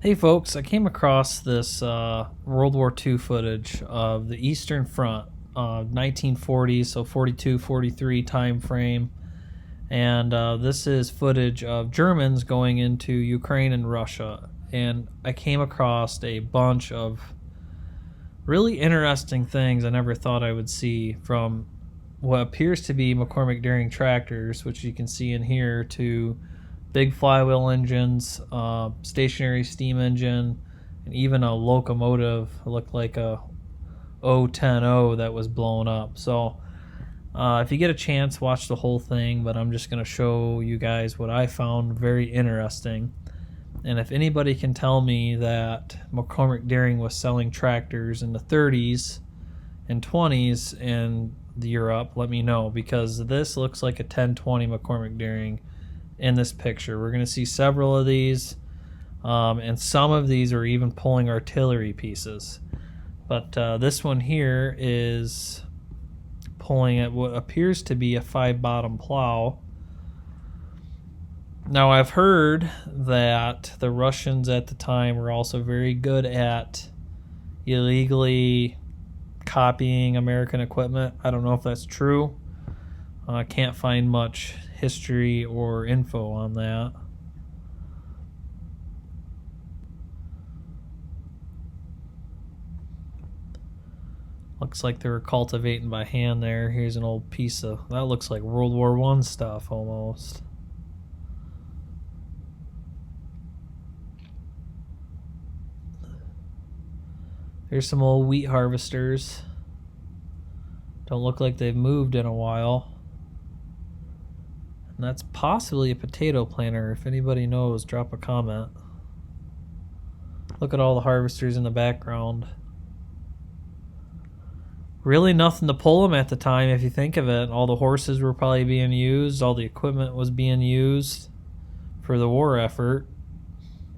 Hey folks, I came across this World War II footage of the Eastern Front, 1940s, so 42, 43 time frame. And this is footage of Germans going into Ukraine and Russia. And I came across a bunch of really interesting things I never thought I would see, from what appears to be McCormick Deering tractors, which you can see in here, to big flywheel engines, stationary steam engine, and even a locomotive. It looked like a 010 that was blown up. So if you get a chance, watch the whole thing, but I'm just going to show you guys what I found very interesting. And if anybody can tell me that McCormick Deering was selling tractors in the 30s and 20s in Europe, let me know, because this looks like a 1020 McCormick Deering in this picture. We're going to see several of these, and some of these are even pulling artillery pieces. But this one here is pulling at what appears to be a 5-bottom plow. Now, I've heard that the Russians at the time were also very good at illegally copying American equipment. I don't know if that's true. I can't find much history or info on that. Looks like they were cultivating by hand there. Here's an old piece of, that looks like World War I stuff almost. Here's some old wheat harvesters. Don't look like they've moved in a while. And that's possibly a potato planter. If anybody knows, drop a comment. Look at all the harvesters in the background. Really nothing to pull them at the time, if you think of it. All the horses were probably being used. All the equipment was being used for the war effort.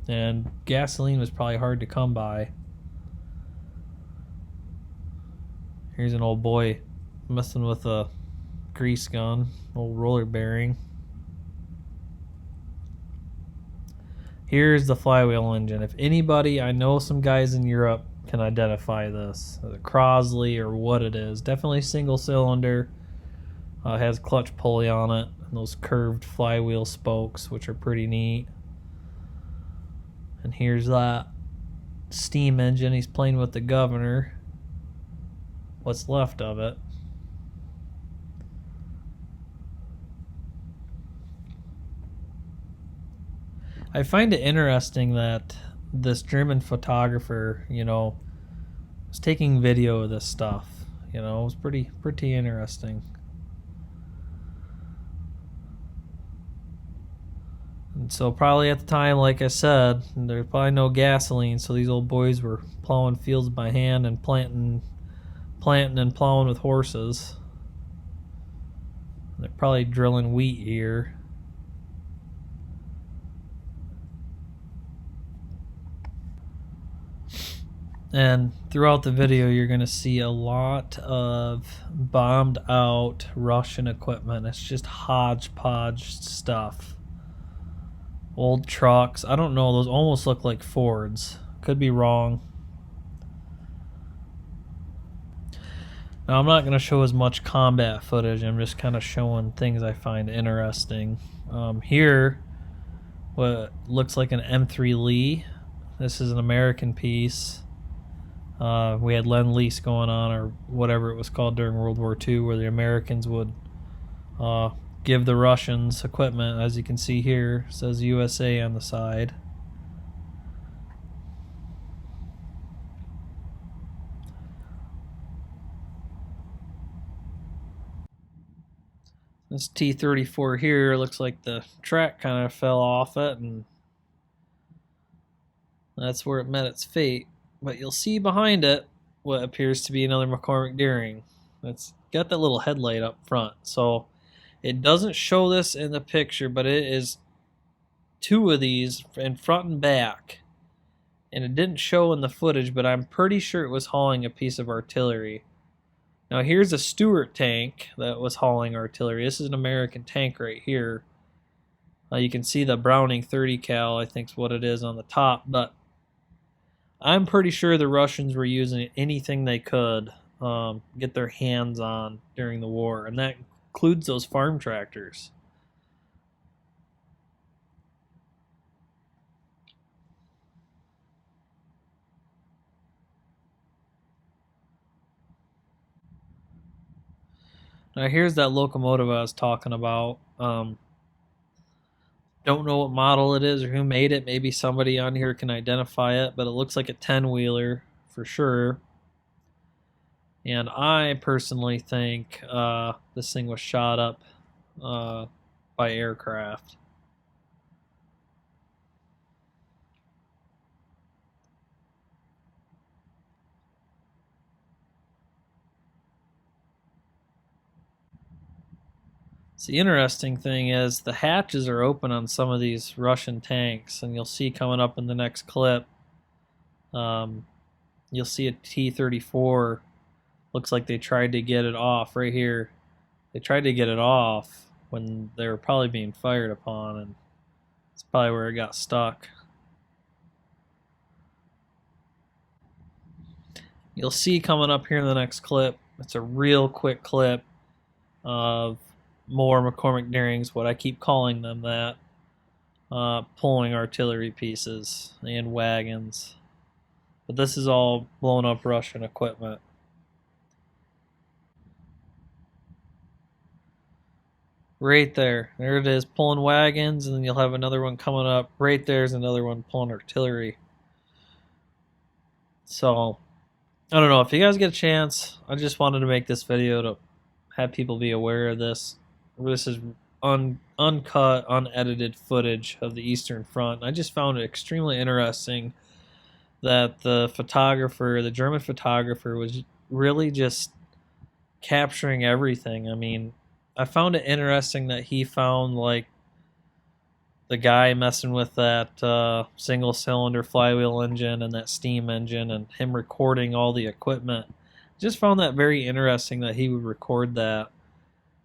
And gasoline was probably hard to come by. Here's an old boy messing with a grease gun, old roller bearing. Here's the flywheel engine. If anybody, I know some guys in Europe can identify this, the Crosley or what it is. Definitely single cylinder. Has clutch pulley on it, and those curved flywheel spokes, which are pretty neat. And here's that steam engine. He's playing with the governor. What's left of it. I find it interesting that this German photographer, was taking video of this stuff. It was pretty interesting. And so probably at the time, like I said, there's probably no gasoline, so these old boys were plowing fields by hand and planting and plowing with horses. They're probably drilling wheat here. And throughout the video, you're going to see a lot of bombed out Russian equipment. It's just hodgepodge stuff. Old trucks. I don't know. Those almost look like Fords. Could be wrong. Now, I'm not going to show as much combat footage. I'm just kind of showing things I find interesting. Here, what looks like an M3 Lee. This is an American piece. We had Lend-Lease going on, or whatever it was called during World War II, where the Americans would give the Russians equipment. As you can see here, it says USA on the side. This T-34 here looks like the track kind of fell off it, and that's where it met its fate. But you'll see behind it what appears to be another McCormick Deering. It's got that little headlight up front. So it doesn't show this in the picture, but it is two of these in front and back. And it didn't show in the footage, but I'm pretty sure it was hauling a piece of artillery. Now here's a Stuart tank that was hauling artillery. This is an American tank right here. You can see the Browning 30 cal, I think is what it is on the top, but I'm pretty sure the Russians were using anything they could get their hands on during the war, and that includes those farm tractors. Now, here's that locomotive I was talking about. Don't know what model it is or who made it. Maybe somebody on here can identify it, but it looks like a 10-wheeler for sure. And I personally think this thing was shot up by aircraft. So the interesting thing is the hatches are open on some of these Russian tanks, and you'll see coming up in the next clip, um, you'll see a T-34. Looks like they tried to get it off right here. They tried to get it off when they were probably being fired upon, and it's probably where it got stuck. You'll see coming up here in the next clip, it's a real quick clip of more McCormick Deerings, what I keep calling them that, pulling artillery pieces and wagons. But this is all blown up Russian equipment. Right there. There it is, pulling wagons, and then you'll have another one coming up. Right there's another one pulling artillery. So, I don't know. If you guys get a chance, I just wanted to make this video to have people be aware of this. This is uncut, unedited footage of the Eastern Front. I just found it extremely interesting that the photographer, the German photographer, was really just capturing everything. I mean, I found it interesting that he found like the guy messing with that single cylinder flywheel engine and that steam engine, and him recording all the equipment. Just found that very interesting that he would record that,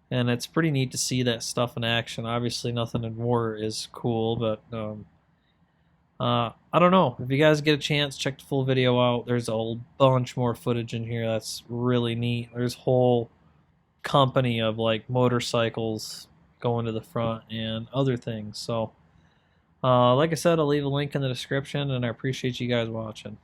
and it's pretty neat to see that stuff in action. Obviously nothing in war is cool, but I don't know. If you guys get a chance, check the full video out. There's a bunch more footage in here that's really neat. There's a whole company of like motorcycles going to the front and other things. So like I said, I'll leave a link in the description, and I appreciate you guys watching.